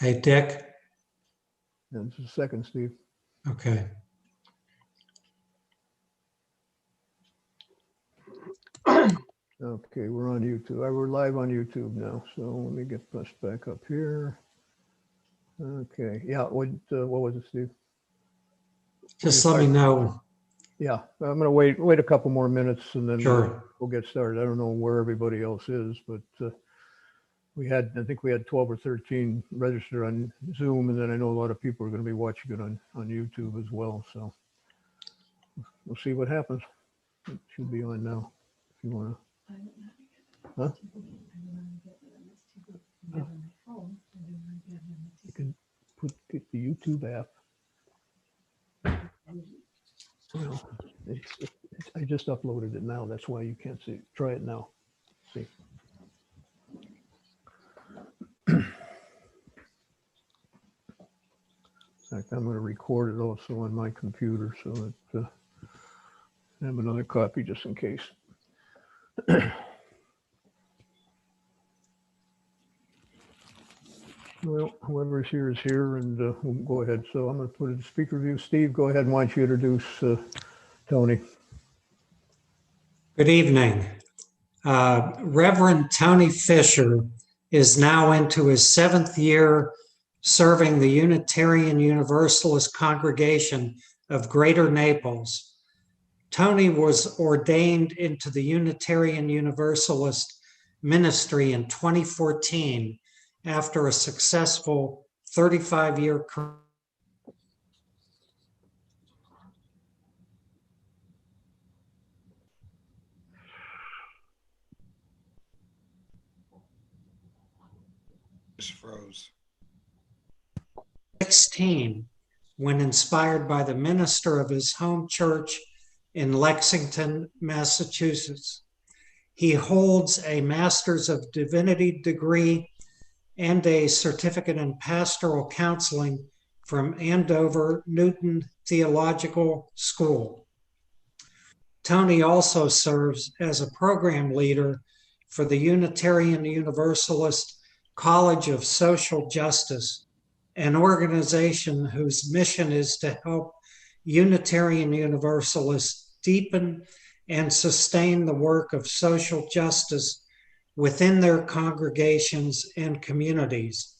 Hey, Dick. And just a second, Steve. Okay. Okay, we're on YouTube. We're live on YouTube now. So let me get pushed back up here. Okay, yeah. What was it, Steve? Just let me know. Yeah, I'm gonna wait a couple more minutes and then Sure. we'll get started. I don't know where everybody else is, but I think we had 12 or 13 registered on Zoom, and then I know a lot of people are going to be watching it on YouTube as well. So we'll see what happens. It should be on now. If you want to. Huh? You can get the YouTube app. Well, I just uploaded it now. That's why you can't see it. Try it now. See. In fact, I'm going to record it also on my computer so that I have another copy just in case. Well, whoever's here is here, and we'll go ahead. So I'm going to put it in speaker view. Steve, go ahead and why don't you introduce Tony. Good evening. Reverend Tony Fisher is now into his 7th year serving the Unitarian Universalist congregation of Greater Naples. Tony was ordained into the Unitarian Universalist ministry in 2014 after a successful 35-year career. Froze. 16, when inspired by the minister of his home church in Lexington, Massachusetts. He holds a Master's of Divinity degree and a certificate in pastoral counseling from Andover Newton Theological School. Tony also serves as a program leader for the Unitarian Universalist College of Social Justice, an organization whose mission is to help Unitarian Universalists deepen and sustain the work of social justice within their congregations and communities.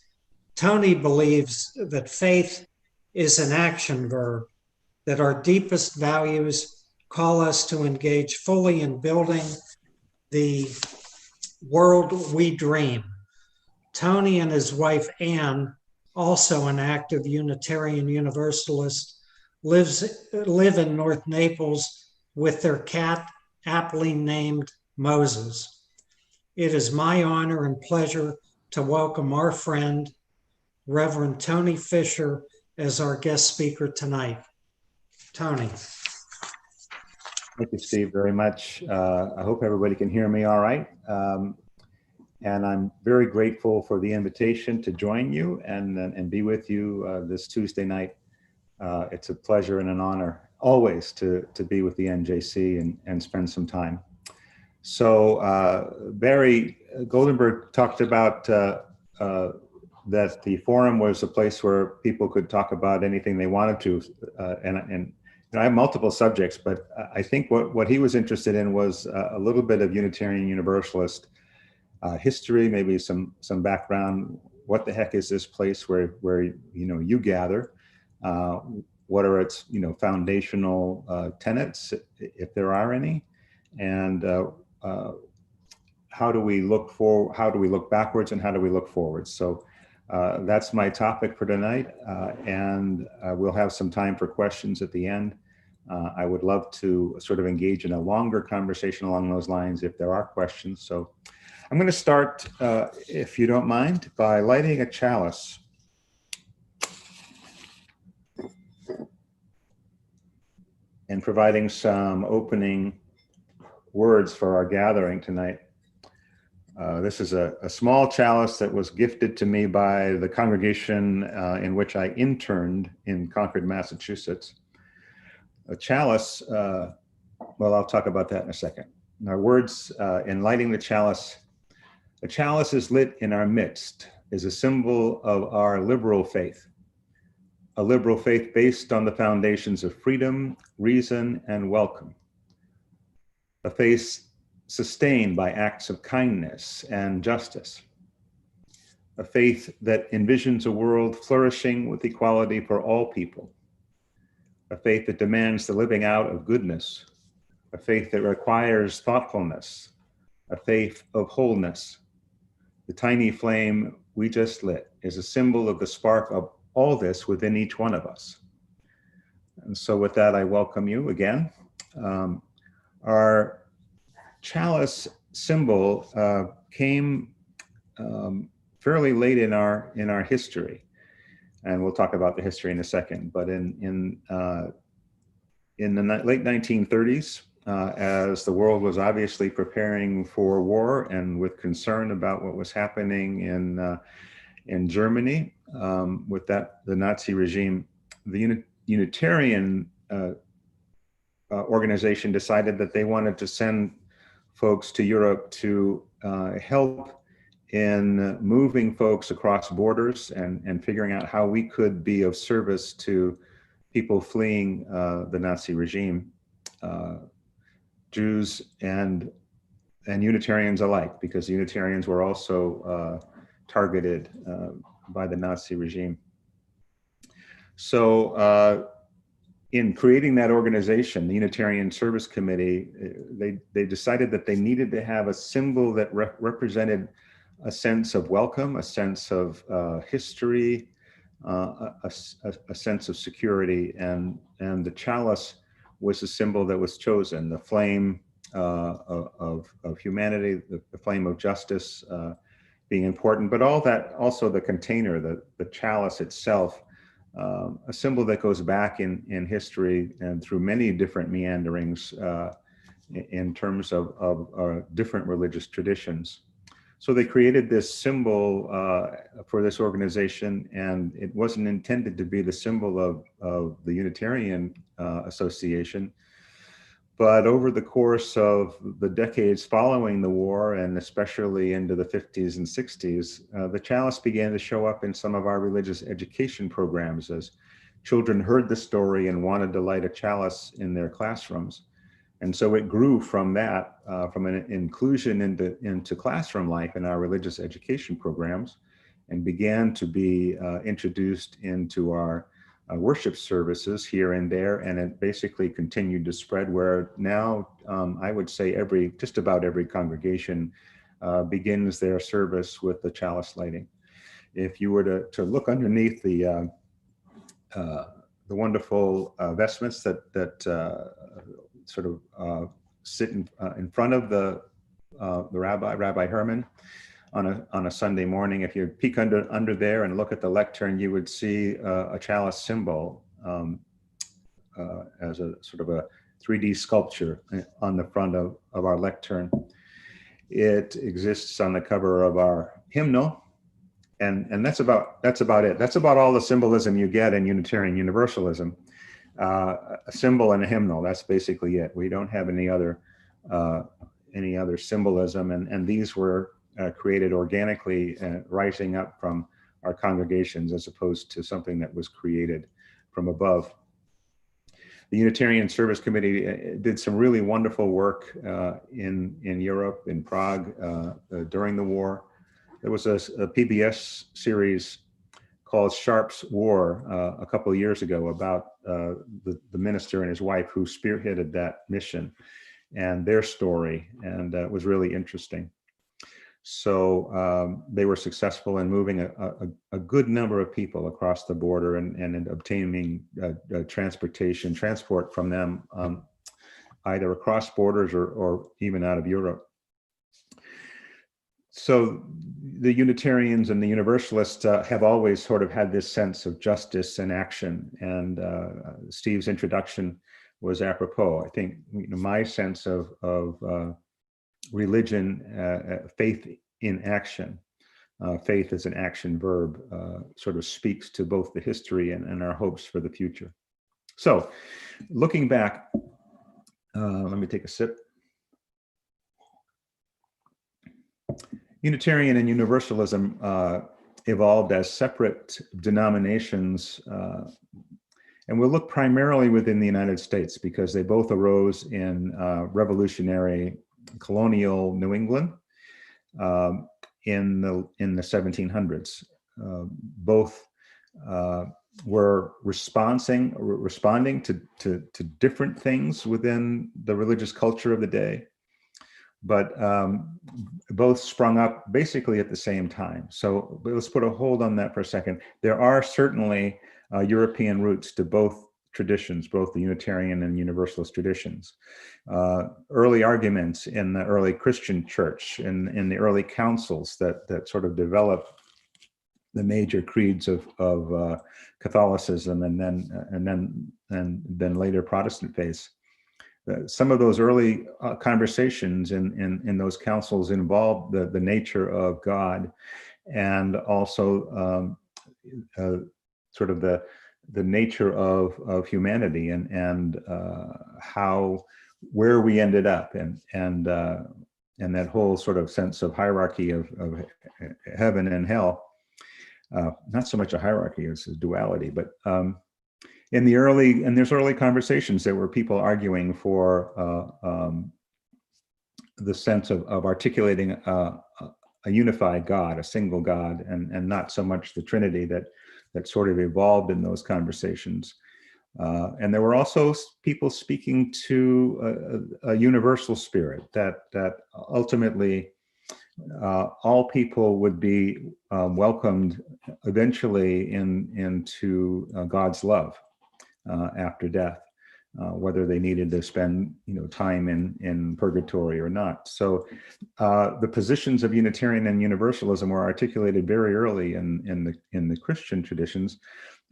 Tony believes that faith is an action verb, that our deepest values call us to engage fully in building the world we dream. Tony and his wife, Ann, also an active Unitarian Universalist, live in North Naples with their cat, aptly named Moses. It is my honor and pleasure to welcome our friend, Reverend Tony Fisher, as our guest speaker tonight. Tony. Thank you, Steve, very much. I hope everybody can hear me all right. And I'm very grateful for the invitation to join you and be with you this Tuesday night. It's a pleasure and an honor always to be with the NJC and spend some time. So Barry Goldenberg talked about that the forum was a place where people could talk about anything they wanted to. And I have multiple subjects, but I think what he was interested in was a little bit of Unitarian Universalist history, maybe some background. What the heck is this place where you gather? What are its foundational tenets, if there are any, and how do we look backwards and how do we look forward? So that's my topic for tonight, and we'll have some time for questions at the end. I would love to sort of engage in a longer conversation along those lines if there are questions. So I'm going to start, if you don't mind, by lighting a chalice. And providing some opening words for our gathering tonight. This is a small chalice that was gifted to me by the congregation in which I interned in Concord, Massachusetts. A chalice, well, I'll talk about that in a second. Our words in lighting the chalice. A chalice is lit in our midst, is a symbol of our liberal faith, a liberal faith based on the foundations of freedom, reason, and welcome, a faith sustained by acts of kindness and justice, a faith that envisions a world flourishing with equality for all people, a faith that demands the living out of goodness, a faith that requires thoughtfulness, a faith of wholeness. The tiny flame we just lit is a symbol of the spark of all this within each one of us. And so with that, I welcome you again. Our chalice symbol came fairly late in our history, and we'll talk about the history in a second. But in the late 1930s, as the world was obviously preparing for war and with concern about what was happening in Germany with the Nazi regime, the Unitarian organization decided that they wanted to send folks to Europe to help in moving folks across borders and figuring out how we could be of service to people fleeing the Nazi regime, Jews and Unitarians alike, because Unitarians were also targeted by the Nazi regime. So in creating that organization, the Unitarian Service Committee, they decided that they needed to have a symbol that represented a sense of welcome, a sense of history, a sense of security, and the chalice was the symbol that was chosen, the flame of humanity, the flame of justice being important, but all that, also the container, the chalice itself, a symbol that goes back in history and through many different meanderings in terms of different religious traditions. So they created this symbol for this organization, and it wasn't intended to be the symbol of the Unitarian Association. But over the course of the decades following the war, and especially into the 50s and 60s, the chalice began to show up in some of our religious education programs as children heard the story and wanted to light a chalice in their classrooms. And so it grew from that, from an inclusion into classroom life in our religious education programs, and began to be introduced into our worship services here and there. And it basically continued to spread, where now I would say just about every congregation begins their service with the chalice lighting. If you were to look underneath the wonderful vestments that sort of sit in front of the Rabbi Herman on a Sunday morning, if you peek under there and look at the lectern, you would see a chalice symbol as a sort of a 3D sculpture on the front of our lectern. It exists on the cover of our hymnal, and that's about it. That's about all the symbolism you get in Unitarian Universalism. A symbol and a hymnal, that's basically it. We don't have any other symbolism, and these were created organically, rising up from our congregations, as opposed to something that was created from above. The Unitarian Service Committee did some really wonderful work in Europe, in Prague, during the war. There was a PBS series called Sharp's War a couple of years ago about the minister and his wife who spearheaded that mission and their story, and it was really interesting. So they were successful in moving a good number of people across the border and in obtaining transport from them, either across borders or even out of Europe. So the Unitarians and the Universalists have always sort of had this sense of justice and action, and Steve's introduction was apropos. I think my sense of religion, faith in action, faith as an action verb, sort of speaks to both the history and our hopes for the future. So looking back, let me take a sip. Unitarian and Universalism evolved as separate denominations. And we'll look primarily within the United States because they both arose in revolutionary colonial New England in the 1700s. Both were responding to different things within the religious culture of the day, but both sprung up basically at the same time. So let's put a hold on that for a second. There are certainly European roots to both traditions, both the Unitarian and Universalist traditions. Early arguments in the early Christian church, in the early councils that sort of developed the major creeds of Catholicism and then later Protestant faiths. Some of those early conversations in those councils involved the nature of God, and also sort of the nature of humanity and where we ended up, and that whole sort of sense of hierarchy of heaven and hell. Not so much a hierarchy as a duality, but there's early conversations, there were people arguing for the sense of articulating a unified God, a single God, and not so much the Trinity that sort of evolved in those conversations. And there were also people speaking to a universal spirit that ultimately all people would be welcomed eventually into God's love after death, whether they needed to spend time in purgatory or not. So the positions of Unitarian and Universalism were articulated very early in the Christian traditions.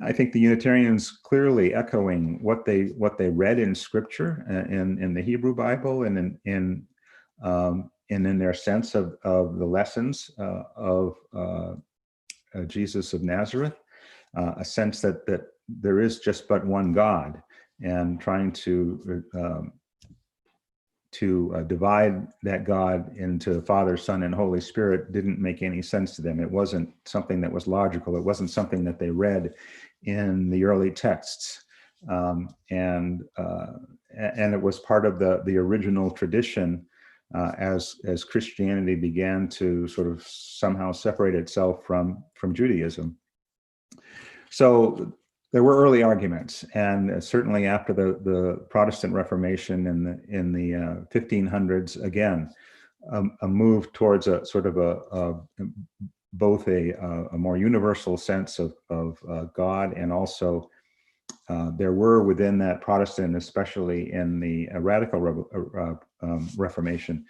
I think the Unitarians clearly echoing what they read in Scripture, in the Hebrew Bible, and in their sense of the lessons of Jesus of Nazareth, a sense that there is just but one God, and trying to divide that God into Father, Son, and Holy Spirit didn't make any sense to them. It wasn't something that was logical. It wasn't something that they read in the early texts, and it was part of the original tradition as Christianity began to sort of somehow separate itself from Judaism. So there were early arguments, and certainly after the Protestant Reformation in the 1500s, again, a move towards a sort of both a more universal sense of God, and also there were within that Protestant, especially in the radical Reformation,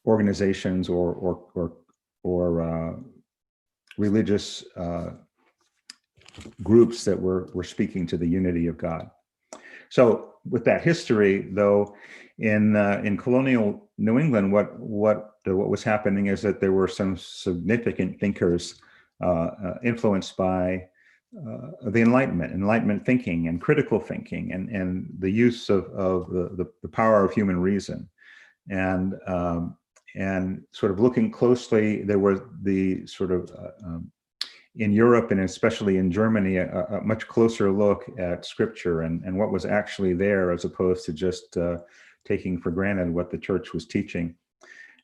organizations or religious groups that were speaking to the unity of God. So with that history, though, in colonial New England, what was happening is that there were some significant thinkers influenced by the Enlightenment thinking and critical thinking, and the use of the power of human reason, and sort of looking closely. There was the sort of in Europe, and especially in Germany, a much closer look at Scripture and what was actually there, as opposed to just taking for granted what the church was teaching,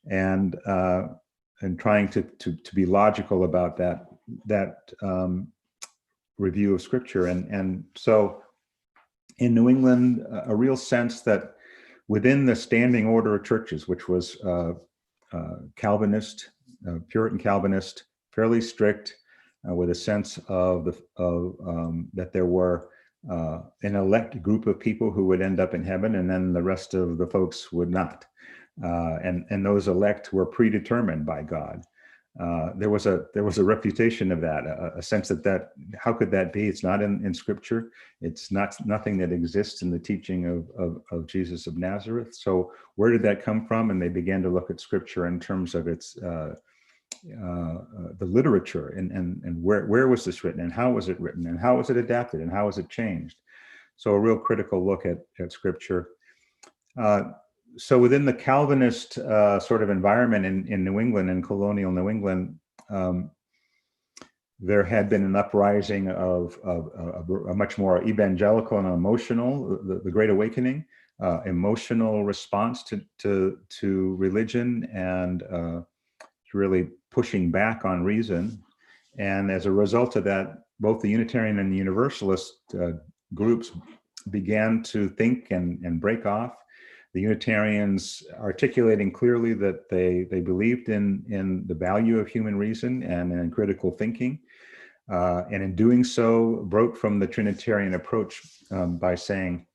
and trying to be logical about that review of Scripture. And so in New England, a real sense that within the standing order of churches, which was Calvinist, Puritan Calvinist, fairly strict, with a sense of that there were an elect group of people who would end up in heaven, and then the rest of the folks would not. And those elect were predetermined by God. There was a refutation of that, a sense that how could that be? It's not in Scripture. It's nothing that exists in the teaching of Jesus of Nazareth. So where did that come from? And they began to look at Scripture in terms of its the literature, and where was this written, and how was it written, and how was it adapted, and how was it changed? So a real critical look at Scripture. So within the Calvinist sort of environment in New England, in colonial New England, there had been an uprising of a much more evangelical and emotional, the Great Awakening, emotional response to religion, and really pushing back on reason. And as a result of that, both the Unitarian and the Universalist groups began to think and break off. The Unitarians articulating clearly that they believed in the value of human reason and in critical thinking. And in doing so, broke from the Trinitarian approach by saying,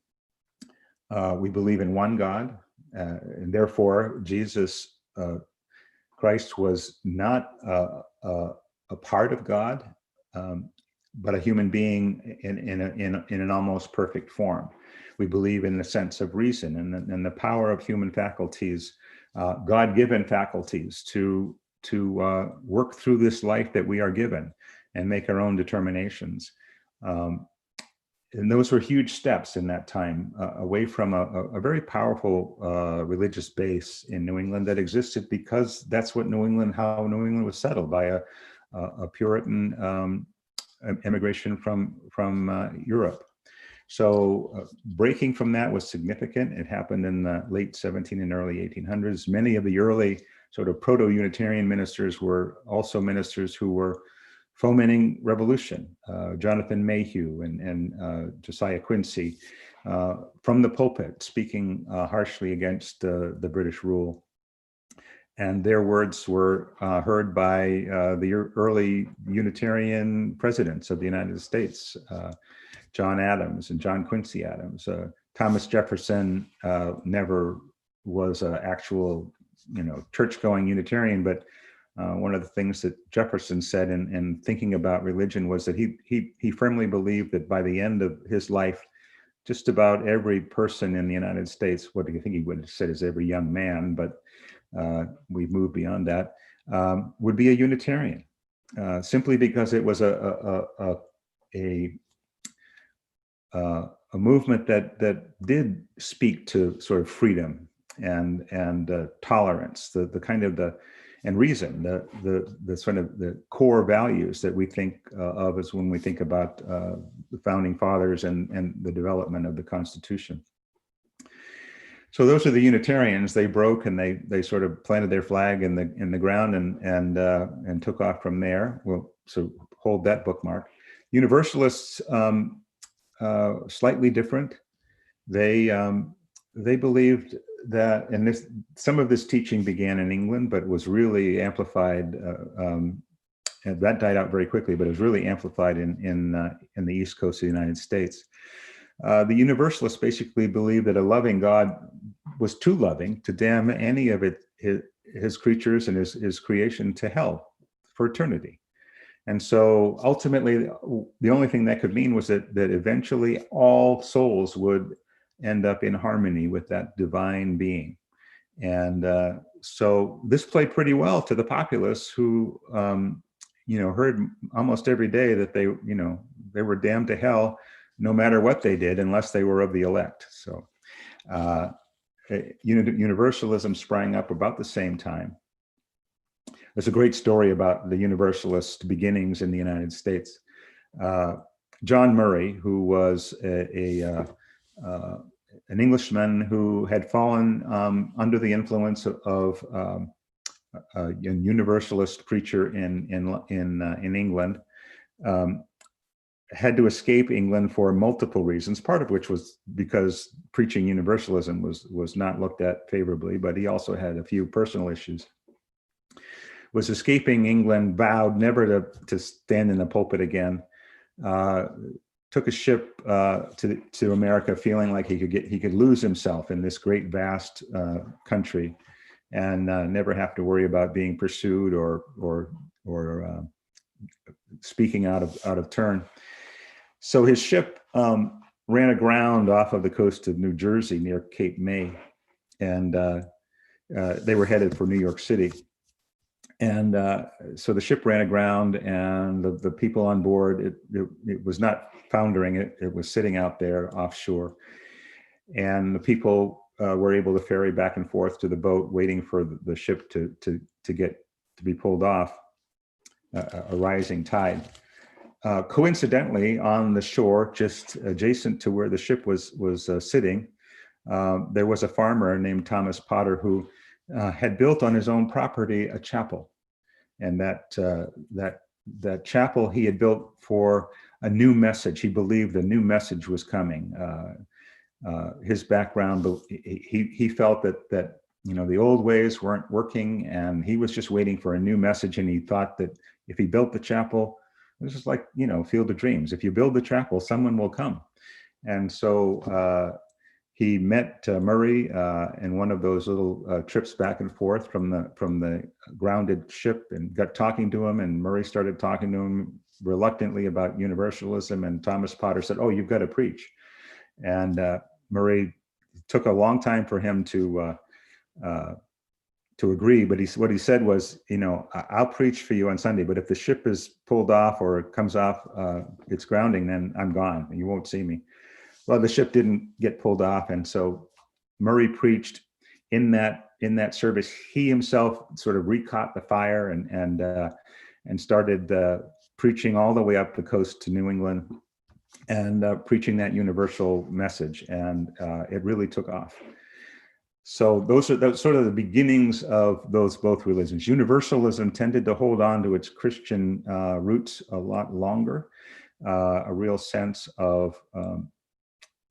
we believe in one God, and therefore Jesus Christ was not a part of God, but a human being in an almost perfect form. We believe in the sense of reason and the power of human faculties, God-given faculties to work through this life that we are given and make our own determinations. And those were huge steps in that time, away from a very powerful religious base in New England that existed because that's what how New England was settled by a Puritan immigration from Europe. So breaking from that was significant. It happened in the late 17 and early 1800s. Many of the early sort of proto-Unitarian ministers were also ministers who were fomenting revolution. Jonathan Mayhew and Josiah Quincy from the pulpit, speaking harshly against the British rule. And their words were heard by the early Unitarian presidents of the United States, John Adams and John Quincy Adams. Thomas Jefferson never was an actual, church-going Unitarian, but one of the things that Jefferson said in thinking about religion was that he firmly believed that by the end of his life, just about every person in the United States, what do you think he would have said is every young man, but we've moved beyond that, would be a Unitarian, simply because it was a movement that did speak to sort of freedom and tolerance, the kind of and reason, the sort of the core values that we think of as when we think about the founding fathers and the development of the Constitution. So those are the Unitarians. They broke and they sort of planted their flag in the ground and took off from there. Well, so hold that bookmark. Universalists, slightly different. They believed that, and some of this teaching began in England, but was really amplified. And that died out very quickly, but it was really amplified in the East Coast of the United States. The Universalists basically believed that a loving God was too loving to damn any of his creatures and his creation to hell for eternity. And so ultimately, the only thing that could mean was that eventually all souls would end up in harmony with that divine being. And so this played pretty well to the populace who, heard almost every day that they were damned to hell no matter what they did, unless they were of the elect. So Universalism sprang up about the same time. There's a great story about the Universalist beginnings in the United States. John Murray, who was an Englishman who had fallen under the influence of a Universalist preacher in England, had to escape England for multiple reasons, part of which was because preaching Universalism was not looked at favorably, but he also had a few personal issues. Was escaping England, vowed never to stand in a pulpit again, took a ship to America, feeling like he could lose himself in this great, vast country and never have to worry about being pursued or speaking out of turn. So his ship ran aground off of the coast of New Jersey near Cape May, and they were headed for New York City. And so the ship ran aground, and the people on board, it was not foundering, it was sitting out there offshore. And the people were able to ferry back and forth to the boat, waiting for the ship to be pulled off. a rising tide. Coincidentally, on the shore, just adjacent to where the ship was sitting, there was a farmer named Thomas Potter who had built on his own property a chapel, and that chapel he had built for a new message. He believed a new message was coming. His background, he felt that the old ways weren't working, and he was just waiting for a new message. And he thought that if he built the chapel, it was just like Field of Dreams. If you build the chapel, someone will come. And so he met Murray in one of those little trips back and forth from the grounded ship, and got talking to him. And Murray started talking to him reluctantly about universalism. And Thomas Potter said, "Oh, you've got to preach." And Murray took a long time for him to agree, but what he said was, "I'll preach for you on Sunday, but if the ship is pulled off or it comes off its grounding, then I'm gone and you won't see me." Well, the ship didn't get pulled off, and so Murray preached in that service. He himself sort of recaught the fire and started preaching all the way up the coast to New England, and preaching that universal message, and it really took off. So those are sort of the beginnings of those both religions. Universalism tended to hold on to its Christian roots a lot longer, a real sense of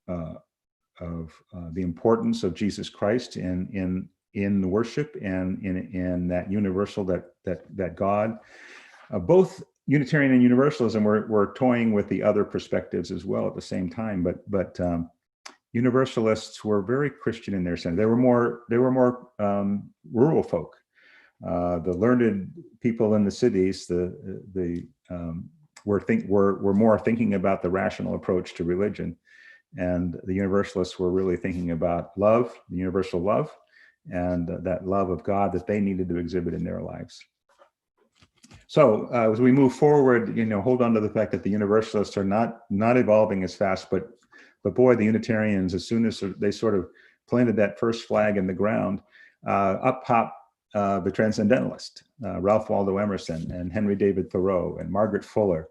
the importance of Jesus Christ in the worship, and in that universal that God. Both Unitarian and Universalism were toying with the other perspectives as well at the same time, but Universalists were very Christian in their sense. They were more rural folk. The learned people in the cities, were more thinking about the rational approach to religion, and the Universalists were really thinking about love, the universal love, and that love of God that they needed to exhibit in their lives. So as we move forward, hold on to the fact that the Universalists are not evolving as fast, but boy, the Unitarians, as soon as they sort of planted that first flag in the ground, up popped the Transcendentalist, Ralph Waldo Emerson and Henry David Thoreau and Margaret Fuller,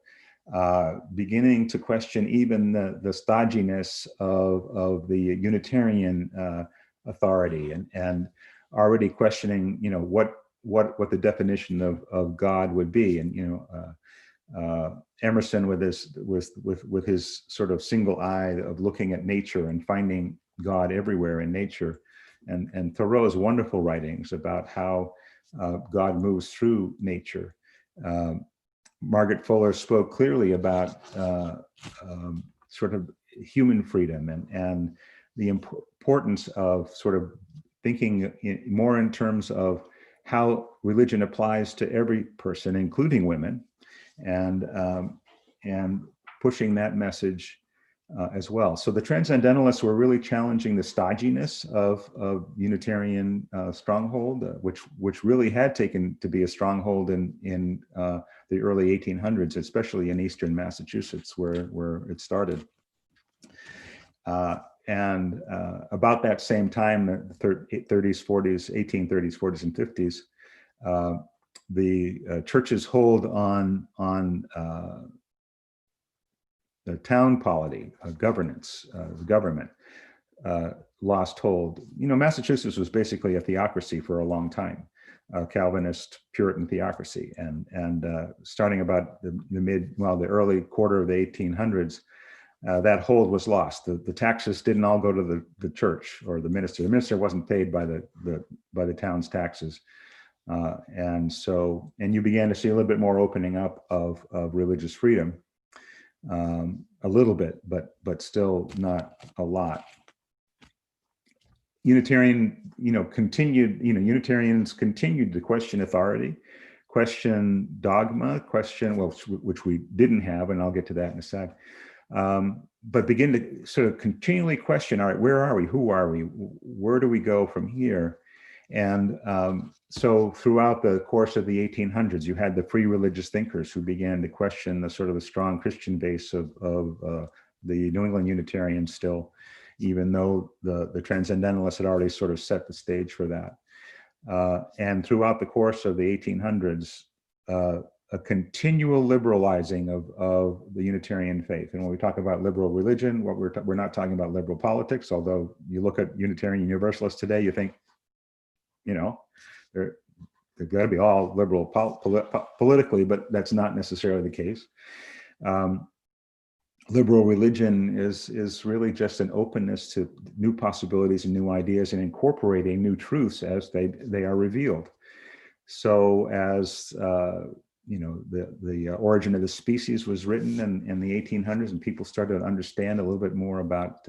beginning to question even the stodginess of the Unitarian authority, and already questioning, what the definition of God would be. And Emerson with his sort of single eye of looking at nature and finding God everywhere in nature, and Thoreau's wonderful writings about how God moves through nature. Margaret Fuller spoke clearly about sort of human freedom and the importance of sort of thinking more in terms of how religion applies to every person, including women, and pushing that message as well. So the Transcendentalists were really challenging the stodginess of Unitarian stronghold, which really had taken to be a stronghold in the early 1800s, especially in Eastern Massachusetts, where it started. And about that same time, the 30s, 40s, 1830s, 40s, and 50s, the church's hold on the town polity, governance, the government, lost hold. Massachusetts was basically a theocracy for a long time, Calvinist Puritan theocracy, and starting about the early quarter of the 1800s, that hold was lost. The taxes didn't all go to the church or the minister. The minister wasn't paid by the town's taxes. And you began to see a little bit more opening up of religious freedom, a little bit, but still not a lot. Unitarians continued to question authority, question dogma, which we didn't have, and I'll get to that in a sec. But begin to sort of continually question, all right, where are we? Who are we? Where do we go from here? And so throughout the course of the 1800s, you had the free religious thinkers who began to question the sort of the strong Christian base of the New England Unitarians still, even though the Transcendentalists had already sort of set the stage for that. And throughout the course of the 1800s, a continual liberalizing of the Unitarian faith. And when we talk about liberal religion, what we're not talking about liberal politics, although you look at Unitarian Universalists today, you think, you know, they're got to be all liberal politically, but that's not necessarily the case. Liberal religion is really just an openness to new possibilities and new ideas and incorporating new truths as they are revealed. So as you know, the origin of the species was written in the 1800s, and people started to understand a little bit more about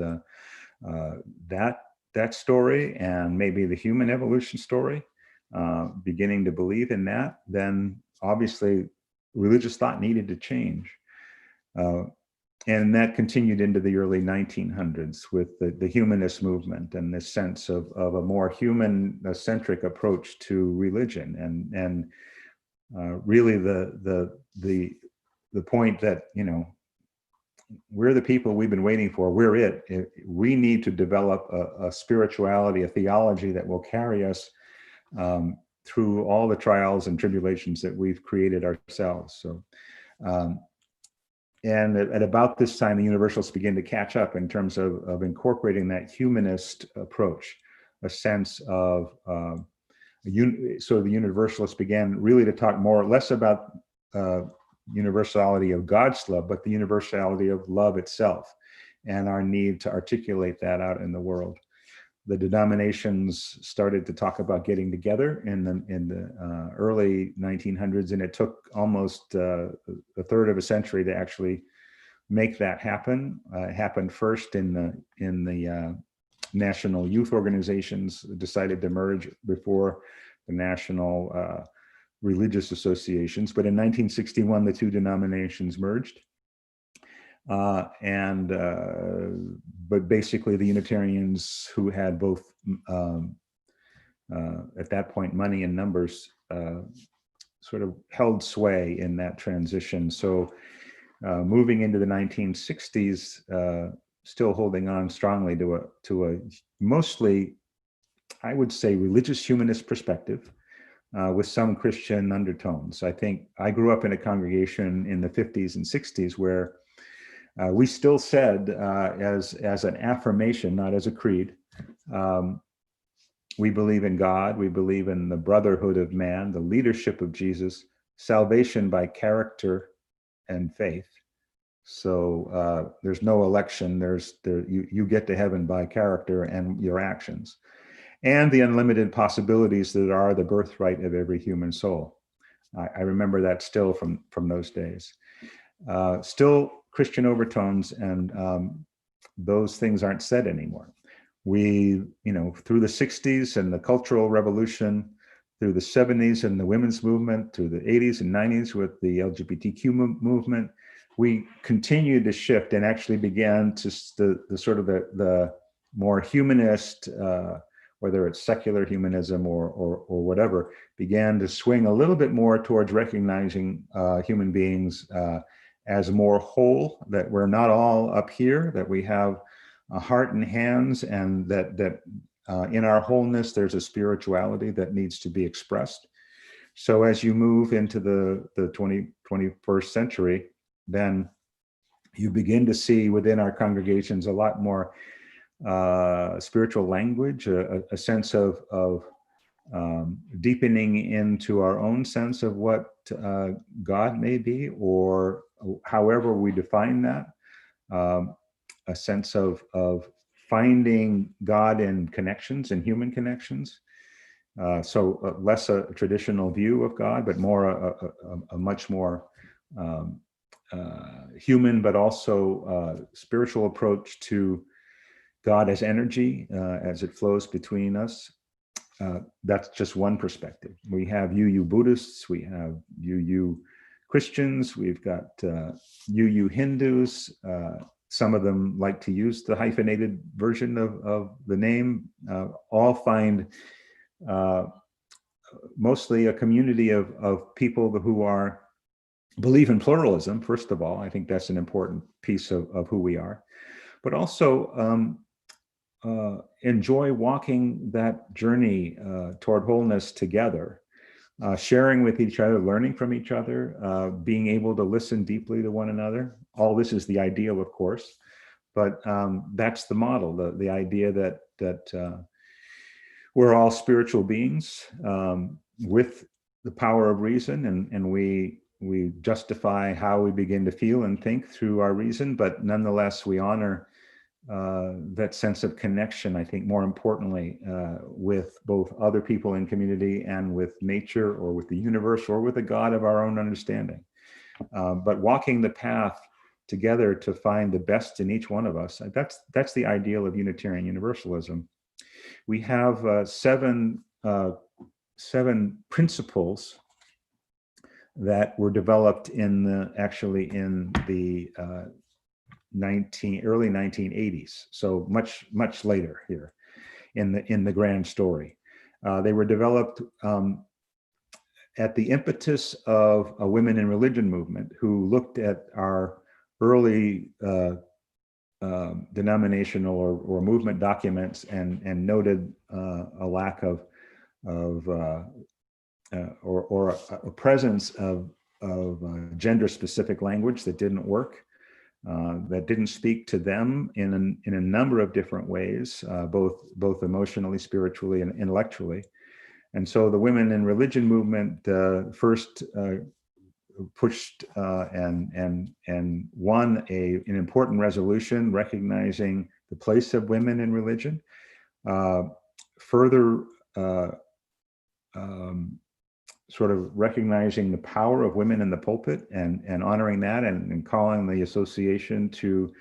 that story and maybe the human evolution story, beginning to believe in that, then obviously religious thought needed to change. And that continued into the early 1900s with the humanist movement and this sense of a more human-centric approach to religion, and really the point that, you know, we're the people we've been waiting for. We're it. We need to develop a spirituality, a theology that will carry us through all the trials and tribulations that we've created ourselves. So. And at about this time, the Universalists begin to catch up in terms of incorporating that humanist approach, a sense of, so the Universalists began really to talk more or less about universality of God's love, but the universality of love itself and our need to articulate that out in the world. The denominations started to talk about getting together in the early 1900s, and it took almost a third of a century to actually make that happen. It happened first in the national youth organizations decided to merge before the national religious associations. But in 1961, the two denominations merged. But basically the Unitarians, who had both at that point money and numbers, sort of held sway in that transition. So moving into the 1960s, still holding on strongly to a mostly, I would say, religious humanist perspective, with some Christian undertones. I think I grew up in a congregation in the 50s and 60s where we still said, as an affirmation, not as a creed, we believe in God, we believe in the brotherhood of man, the leadership of Jesus, salvation by character and faith. So there's no election, you get to heaven by character and your actions, and the unlimited possibilities that are the birthright of every human soul. I remember that still from those days. Still Christian overtones, and those things aren't said anymore. We, you know, through the 60s and the Cultural Revolution, through the 70s and the women's movement, through the 80s and 90s with the LGBTQ movement, we continued to shift and actually began to the sort of the more humanist, whether it's secular humanism or whatever, began to swing a little bit more towards recognizing human beings as more whole, that we're not all up here, that we have a heart and hands, and that in our wholeness, there's a spirituality that needs to be expressed. So as you move into the 21st century, then you begin to see within our congregations a lot more spiritual language, a sense of deepening into our own sense of what God may be, or however we define that, a sense of finding God in connections and human connections. So less a traditional view of God, but more a much more human, but also spiritual approach to God as energy, as it flows between us. That's just one perspective. We have UU Buddhists, we have UU Christians, we've got UU Hindus. Some of them like to use the hyphenated version of the name. All find mostly a community of people who believe in pluralism, first of all. I think that's an important piece of who we are, but also enjoy walking that journey toward wholeness together, sharing with each other, learning from each other, being able to listen deeply to one another. All this is the ideal, of course, but that's the model, the idea that we're all spiritual beings with the power of reason, and we justify how we begin to feel and think through our reason, but nonetheless we honor that sense of connection, I think more importantly, with both other people in community and with nature or with the universe or with the God of our own understanding. But walking the path together to find the best in each one of us, that's the ideal of Unitarian Universalism. We have seven principles that were developed in the early 1980s, so much later here in the grand story. They were developed at the impetus of a women in religion movement who looked at our early denominational or movement documents and noted a lack of or a presence of gender specific language that didn't work. That didn't speak to them in a number of different ways, both emotionally, spiritually, and intellectually. And so the women in religion movement first pushed and won an important resolution recognizing the place of women in religion. Further sort of recognizing the power of women in the pulpit and honoring that and calling the association to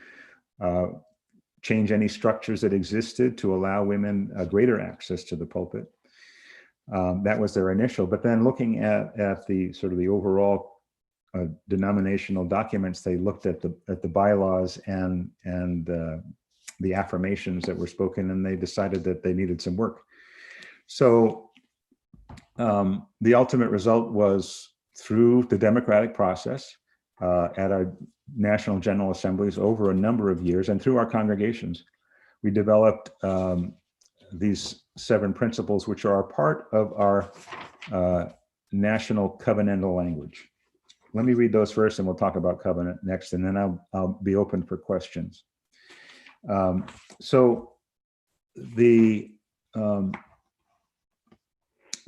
change any structures that existed to allow women greater access to the pulpit. That was their initial, but then looking at the sort of the overall denominational documents, they looked at the bylaws and the affirmations that were spoken, and they decided that they needed some work. So the ultimate result was through the democratic process at our national general assemblies over a number of years and through our congregations, we developed these 7 principles, which are a part of our national covenantal language. Let me read those first and we'll talk about covenant next, and then I'll be open for questions. So the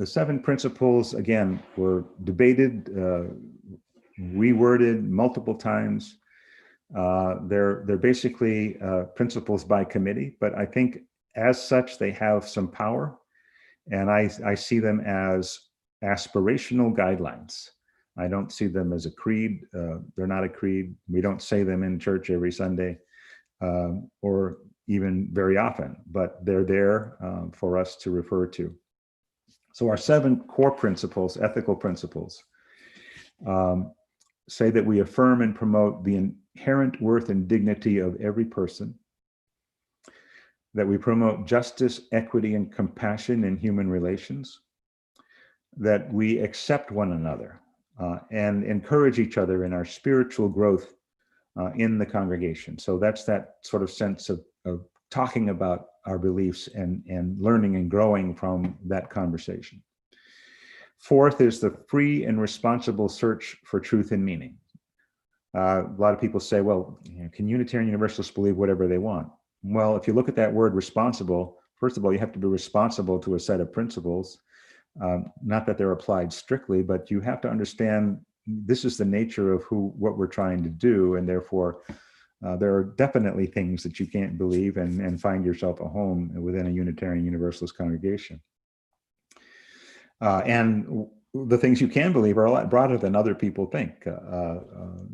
7 principles, again, were debated, reworded multiple times. They're basically principles by committee, but I think as such, they have some power. And I see them as aspirational guidelines. I don't see them as a creed. They're not a creed. We don't say them in church every Sunday or even very often, but they're there for us to refer to. So our 7 core principles, ethical principles, say that we affirm and promote the inherent worth and dignity of every person, that we promote justice, equity, and compassion in human relations, that we accept one another and encourage each other in our spiritual growth in the congregation. So that's that sort of sense of talking about our beliefs and learning and growing from that conversation. 4th is the free and responsible search for truth and meaning. A lot of people say, well, can Unitarian Universalists believe whatever they want? Well, if you look at that word responsible, first of all, you have to be responsible to a set of principles. Not that they're applied strictly, but you have to understand this is the nature of what we're trying to do, and therefore there are definitely things that you can't believe and find yourself a home within a Unitarian Universalist congregation. And the things you can believe are a lot broader than other people think.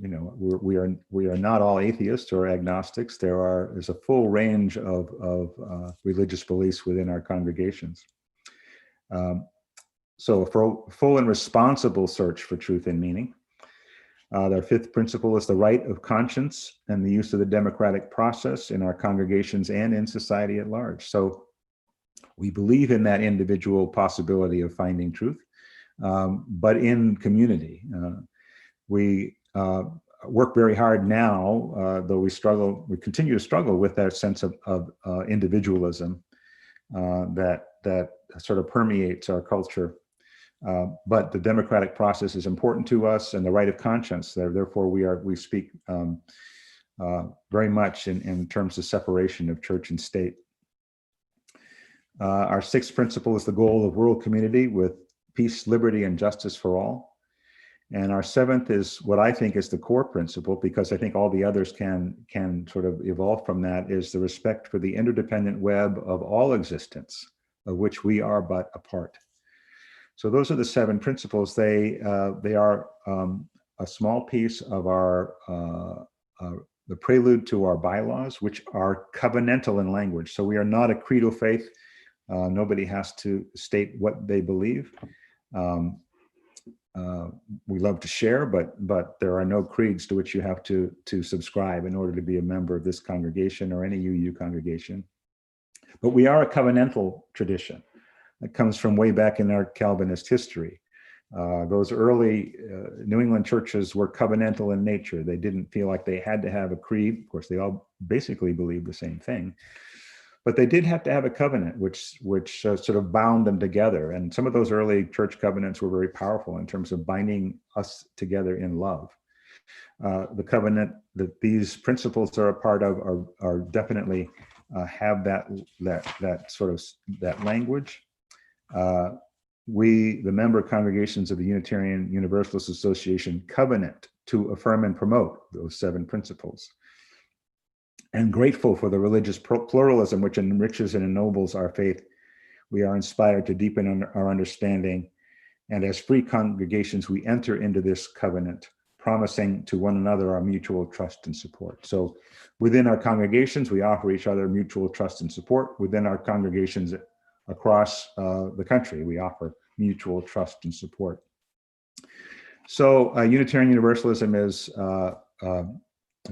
We are not all atheists or agnostics. There's a full range of religious beliefs within our congregations. So for full and responsible search for truth and meaning. Their 5th principle is the right of conscience and the use of the democratic process in our congregations and in society at large. So we believe in that individual possibility of finding truth, but in community. We work very hard now, though we continue to struggle with that sense of individualism that sort of permeates our culture. But the democratic process is important to us, and the right of conscience. Therefore, we speak very much in terms of separation of church and state. Our sixth principle is the goal of world community with peace, liberty, and justice for all. And our seventh is what I think is the core principle, because I think all the others can sort of evolve from that, is the respect for the interdependent web of all existence, of which we are but a part. So those are the seven principles. They are a small piece of our the prelude to our bylaws, which are covenantal in language. So we are not a creedal faith. Nobody has to state what they believe. We love to share, but there are no creeds to which you have to subscribe in order to be a member of this congregation or any UU congregation. But we are a covenantal tradition that comes from way back in our Calvinist history. Those early New England churches were covenantal in nature. They didn't feel like they had to have a creed. Of course, they all basically believed the same thing. But they did have to have a covenant, which sort of bound them together. And some of those early church covenants were very powerful in terms of binding us together in love. The covenant that these principles are a part of are definitely have that sort of that language. We, the member congregations of the Unitarian Universalist Association, covenant to affirm and promote those seven principles. And grateful for the religious pluralism which enriches and ennobles our faith, we are inspired to deepen our understanding. And as free congregations, we enter into this covenant, promising to one another our mutual trust and support. So within our congregations, we offer each other mutual trust and support. Within our congregations across the country, we offer mutual trust and support. So Unitarian Universalism is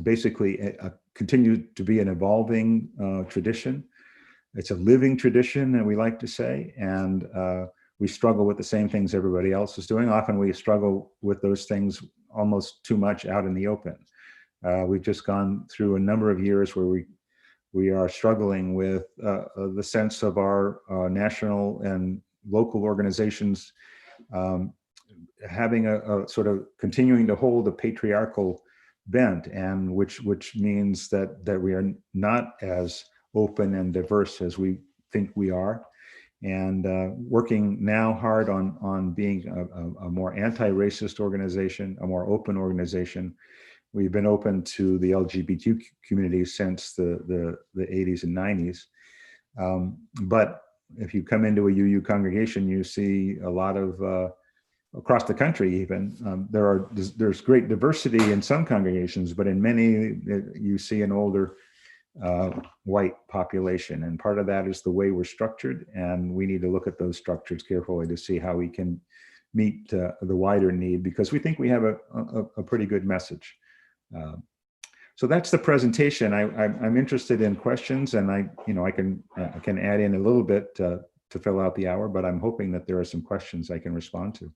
basically continue to be an evolving tradition. It's a living tradition, and we like to say, and we struggle with the same things everybody else is doing. Often we struggle with those things almost too much out in the open. We've just gone through a number of years where we are struggling with the sense of our national and local organizations having a sort of continuing to hold a patriarchal bent, and which means that we are not as open and diverse as we think we are, and working now hard on being a more anti-racist organization, a more open organization. We've been open to the LGBT community since the 80s and 90s, but if you come into a UU congregation, you see a lot of across the country, even there's great diversity in some congregations, but in many you see an older white population, and part of that is the way we're structured, and we need to look at those structures carefully to see how we can meet the wider need, because we think we have a pretty good message. So that's the presentation. I'm interested in questions, and I can add in a little bit to fill out the hour, but I'm hoping that there are some questions I can respond to.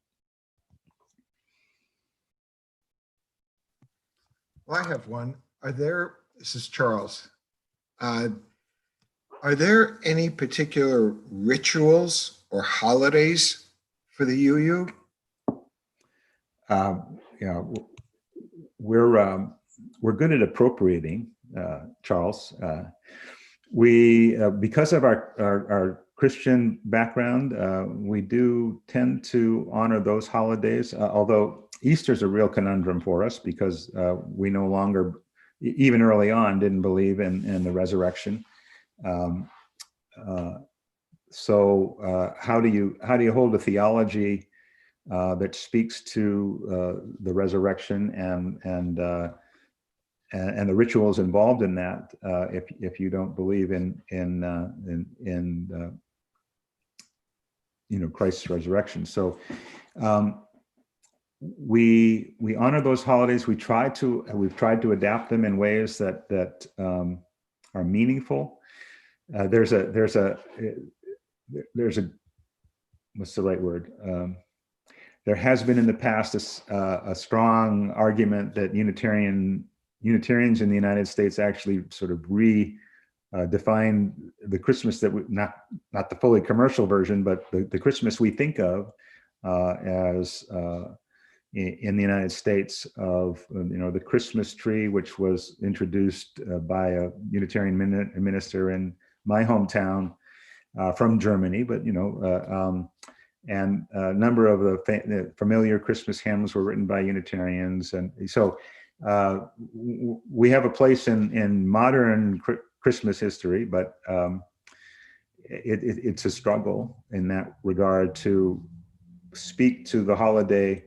Well, I have one. This is Charles. Are there any particular rituals or holidays for the UU? We're good at appropriating, Charles. We, because of our Christian background, we do tend to honor those holidays, although Easter's a real conundrum for us, because we no longer, even early on, didn't believe in the resurrection. So how do you hold a theology that speaks to the resurrection and the rituals involved in that if you don't believe in Christ's resurrection? So we honor those holidays. We've tried to adapt them in ways that are meaningful. There's a what's the right word? There has been in the past a strong argument that Unitarians in the United States actually sort of define the Christmas that not the fully commercial version, but the Christmas we think of as in the United States of the Christmas tree, which was introduced by a Unitarian minister in my hometown from Germany, but and a number of the familiar Christmas hymns were written by Unitarians, and so we have a place in modern Christmas history, but it's a struggle in that regard to speak to the holiday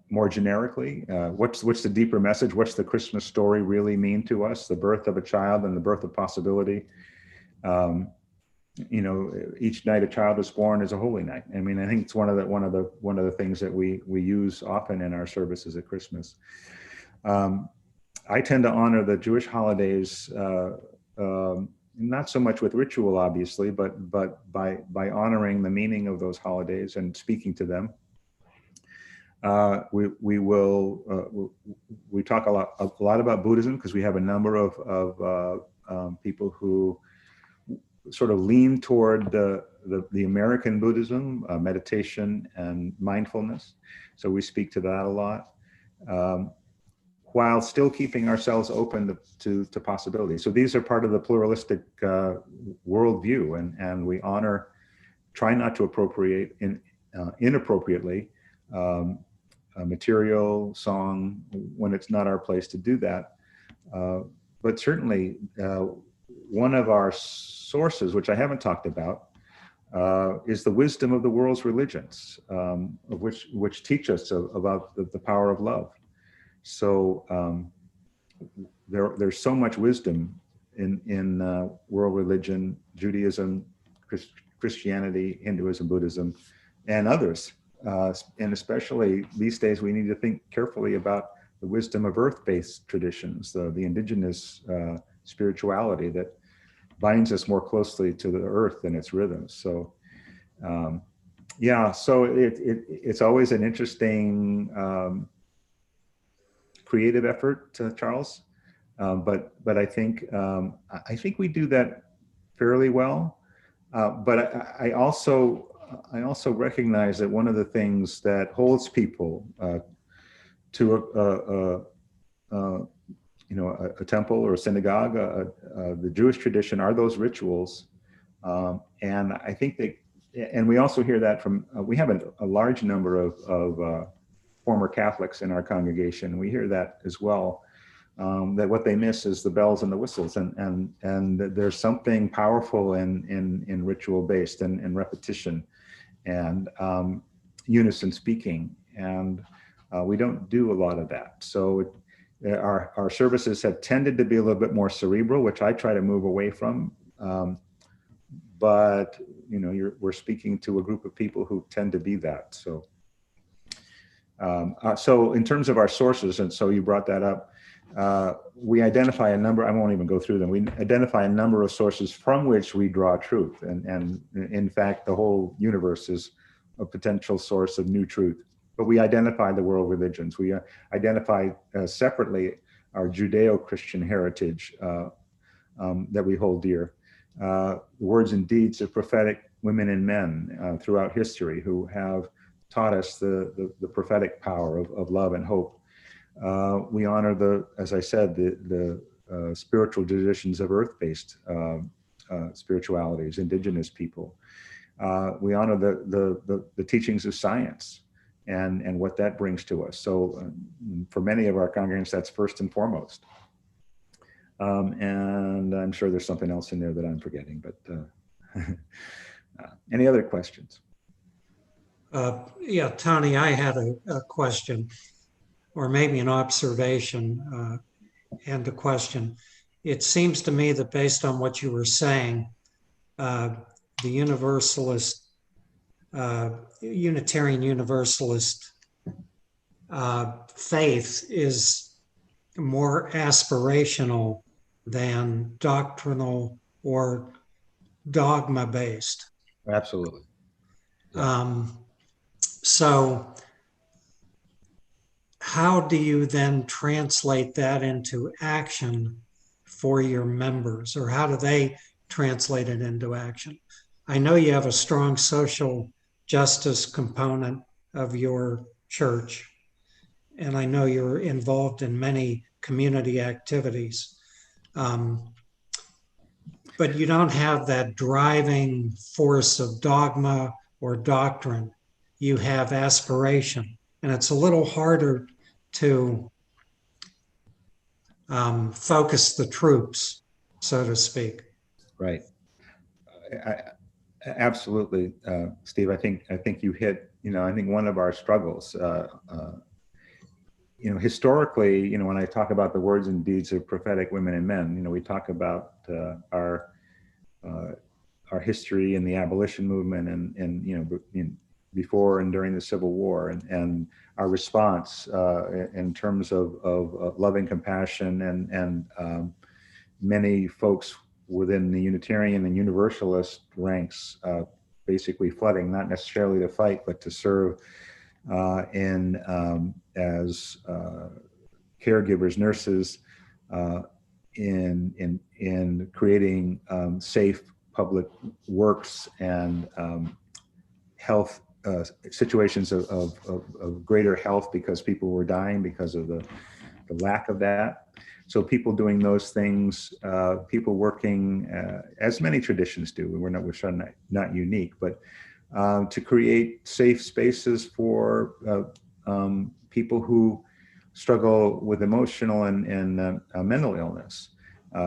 more generically. What's the deeper message? What's the Christmas story really mean to us? The birth of a child and the birth of possibility. Each night a child is born is a holy night. I mean, I think it's one of the things that we use often in our services at Christmas. I tend to honor the Jewish holidays, not so much with ritual, obviously, but by honoring the meaning of those holidays and speaking to them. We talk a lot about Buddhism because we have a number of people who sort of lean toward the American Buddhism, meditation and mindfulness. So we speak to that a lot, while still keeping ourselves open to possibilities. So these are part of the pluralistic worldview, and we honor, try not to appropriate inappropriately material, song, when it's not our place to do that. But certainly, one of our sources, which I haven't talked about, is the wisdom of the world's religions, which teach us about the power of love. So there's so much wisdom in world religion, Judaism, Christianity, Hinduism, Buddhism, and others. And especially these days, we need to think carefully about the wisdom of earth-based traditions, the indigenous spirituality that binds us more closely to the earth and its rhythms. So, so it's always an interesting creative effort, Charles. But I think we do that fairly well. But I also recognize that one of the things that holds people to a temple or a synagogue, the Jewish tradition, are those rituals. And I think and we also hear that from, we have a large number of former Catholics in our congregation. We hear that as well, that what they miss is the bells and the whistles, and there's something powerful in ritual based and repetition and unison speaking. And we don't do a lot of that. So our services have tended to be a little bit more cerebral, which I try to move away from. But we're speaking to a group of people who tend to be that. So, so in terms of our sources, and so you brought that up, we identify a number. I won't even go through them. We identify a number of sources from which we draw truth, and in fact, the whole universe is a potential source of new truth. But we identify the world religions. We identify separately our Judeo-Christian heritage that we hold dear. Words and deeds of prophetic women and men throughout history who have taught us the prophetic power of love and hope. We honor as I said, the spiritual traditions of earth-based spiritualities, indigenous people. We honor the teachings of science and what that brings to us. So for many of our congregants, that's first and foremost. And I'm sure there's something else in there that I'm forgetting, but any other questions? Yeah, Tony, I had a question, or maybe an observation and a question. It seems to me that based on what you were saying, the Unitarian Universalist faith is more aspirational than doctrinal or dogma based. Absolutely. So how do you then translate that into action for your members, or how do they translate it into action? I know you have a strong social justice component of your church. And I know you're involved in many community activities. But you don't have that driving force of dogma or doctrine. You have aspiration. And it's a little harder to focus the troops, so to speak. Right. Absolutely, Steve. I think you hit. I think one of our struggles. Historically, when I talk about the words and deeds of prophetic women and men, we talk about our history in the abolition movement and before and during the Civil War and our response in terms of loving compassion and many folks within the Unitarian and Universalist ranks basically flooding, not necessarily to fight, but to serve as caregivers, nurses, in creating safe public works and health situations of greater health because people were dying because of the lack of that. So people doing those things, people working as many traditions do. We're not unique, but to create safe spaces for people who struggle with emotional and mental illness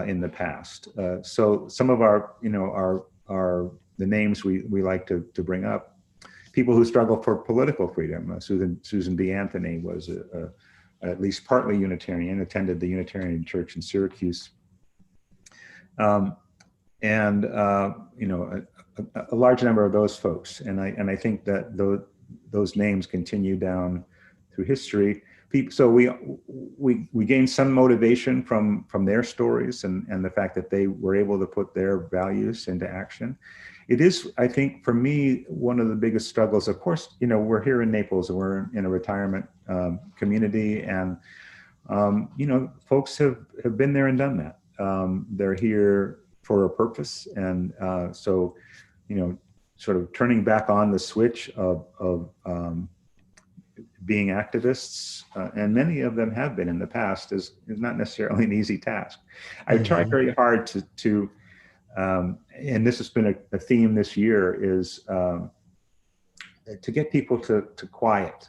in the past. So some of our the names we like to bring up, people who struggle for political freedom. Susan B. Anthony was at least partly Unitarian, attended the Unitarian Church in Syracuse. A large number of those folks. And I think that those names continue down through history. So we gain some motivation from their stories and the fact that they were able to put their values into action. It is, I think, for me, one of the biggest struggles. Of course, we're here in Naples and we're in a retirement community, and folks have been there and done that. They're here for a purpose, and so sort of turning back on the switch of being activists, and many of them have been in the past, is not necessarily an easy task. I've tried very hard to and this has been a theme this year, is to get people to quiet,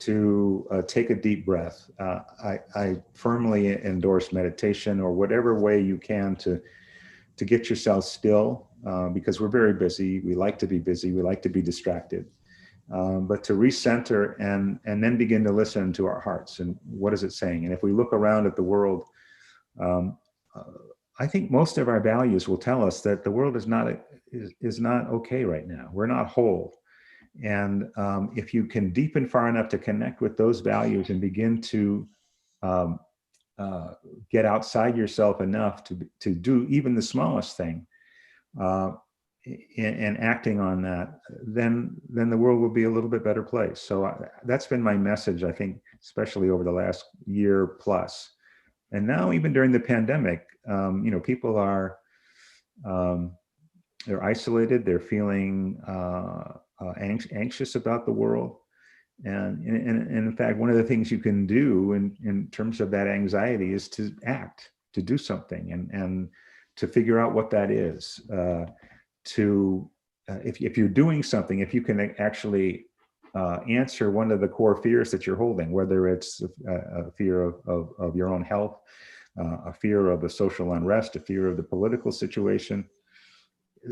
to take a deep breath. I firmly endorse meditation or whatever way you can to get yourself still, because we're very busy. We like to be busy. We like to be distracted. But to recenter and then begin to listen to our hearts and what is it saying. And if we look around at the world, I think most of our values will tell us that the world is not okay right now. We're not whole. And if you can deepen far enough to connect with those values and begin to get outside yourself enough to do even the smallest thing, and acting on that, then the world will be a little bit better place. So that's been my message, I think, especially over the last year plus. And now, even during the pandemic, people are they're isolated. They're feeling anxious about the world. And in fact, one of the things you can do in terms of that anxiety is to act, to do something, and to figure out what that is. If you're doing something, if you can actually answer one of the core fears that you're holding, whether it's a fear of your own health, a fear of the social unrest, a fear of the political situation,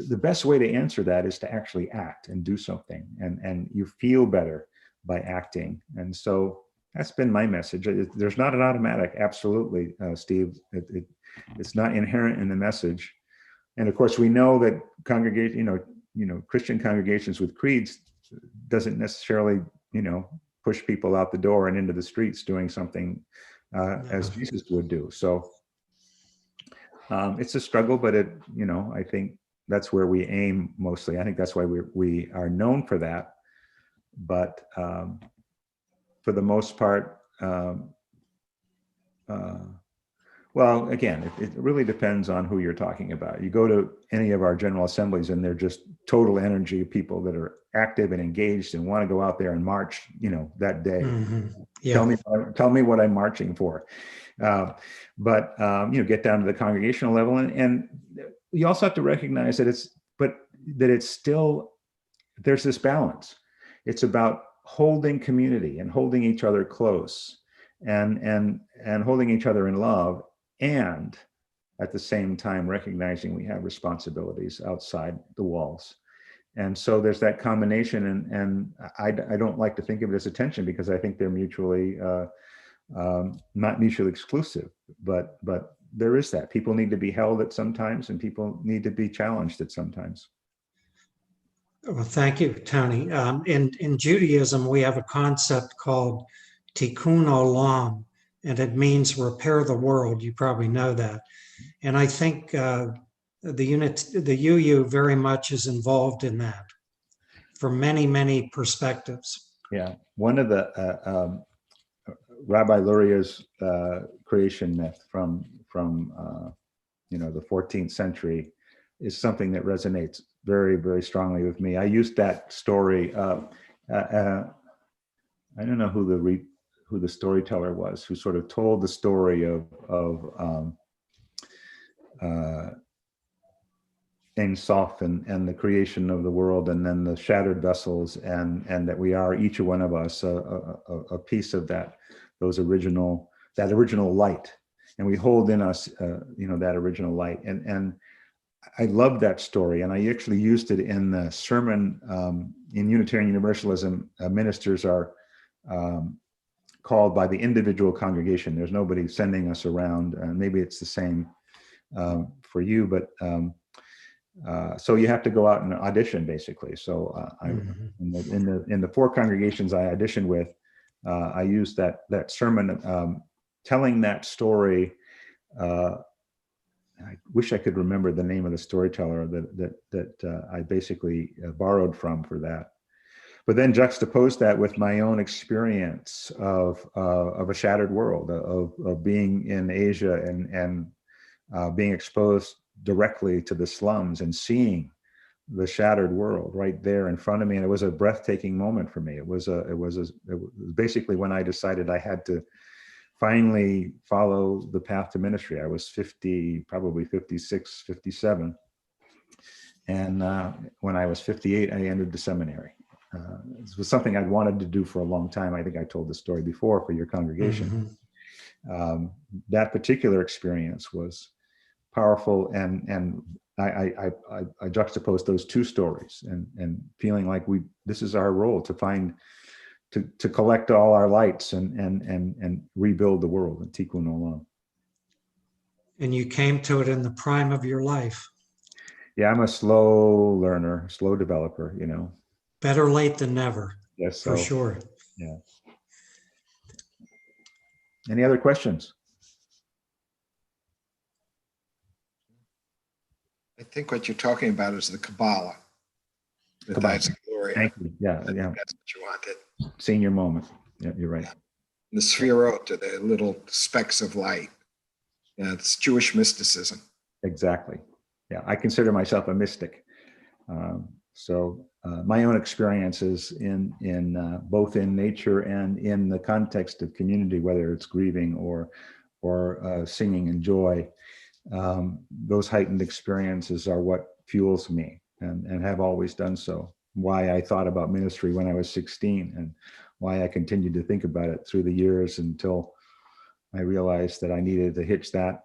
the best way to answer that is to actually act and do something, and you feel better by acting. And so that's been my message. There's not an automatic, absolutely, Steve. It's not inherent in the message. And of course, we know that Christian congregations with creeds doesn't necessarily, push people out the door and into the streets doing something as Jesus would do. So it's a struggle, but I think that's where we aim mostly. I think that's why we are known for that. But for the most part, Well, again, it really depends on who you're talking about. You go to any of our general assemblies and they're just total energy people that are active and engaged and want to go out there and march, that day. Yeah. Tell me what I'm marching for. But get down to the congregational level, and you also have to recognize that it's still, there's this balance. It's about holding community and holding each other close and holding each other in love, and at the same time recognizing we have responsibilities outside the walls. And so there's that combination, and I don't like to think of it as a tension, because I think they're mutually not mutually exclusive, but there is that. People need to be held at sometimes, and people need to be challenged at sometimes. Well, thank you, Tony. In Judaism, we have a concept called tikkun olam, and it means repair the world. You probably know that. And I think the UU very much is involved in that from many, many perspectives. Yeah, one of the Rabbi Luria's creation myth from the 14th century is something that resonates very, very strongly with me. I used that story. I don't know who the storyteller was, who sort of told the story of Ein Sof and the creation of the world, and then the shattered vessels, and that we are, each one of us, a piece of that original light, and we hold in us that original light. And I love that story, and I actually used it in the sermon. In Unitarian Universalism, ministers are called by the individual congregation. There's nobody sending us around, and maybe it's the same for you, but so you have to go out and audition, basically. So in the 4 congregations I auditioned with, I used that sermon, telling that story. I wish I could remember the name of the storyteller that I basically borrowed from for that. But then juxtapose that with my own experience of a shattered world, of being in Asia and being exposed directly to the slums and seeing the shattered world right there in front of me. And it was a breathtaking moment for me. It was basically when I decided I had to finally follow the path to ministry. I was 50, probably 56, 57. And when I was 58, I entered the seminary. This was something I'd wanted to do for a long time. I think I told the story before for your congregation. That particular experience was powerful, and I juxtaposed those 2 stories, and feeling like this is our role, to collect all our lights and rebuild the world in Tikkun Olam. And you came to it in the prime of your life. Yeah, I'm a slow learner, slow developer, Better late than never. Yes, for sure. Yeah. Any other questions? I think what you're talking about is the Kabbalah. With Isaac Luria. Thank you. Yeah, That's what you wanted. Senior moment. Yeah, you're right. Yeah. The Sphirot, the little specks of light. Yeah, it's Jewish mysticism. Exactly. Yeah, I consider myself a mystic. So my own experiences in both in nature and in the context of community, whether it's grieving or singing in joy, those heightened experiences are what fuels me, and have always done so. Why I thought about ministry when I was 16, and why I continued to think about it through the years until I realized that I needed to hitch that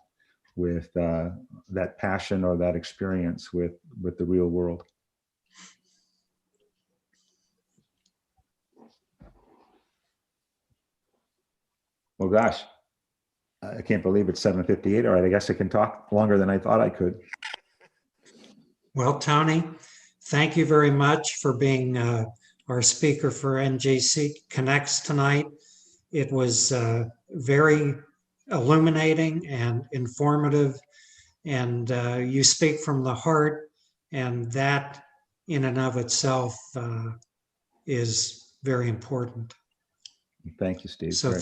with that passion or that experience with the real world. Well, gosh, I can't believe it's 7:58. All right, I guess I can talk longer than I thought I could. Well, Tony, thank you very much for being our speaker for Njc Connects tonight. It was very illuminating and informative, and you speak from the heart, and that in and of itself is very important. Thank you, Steve. So thank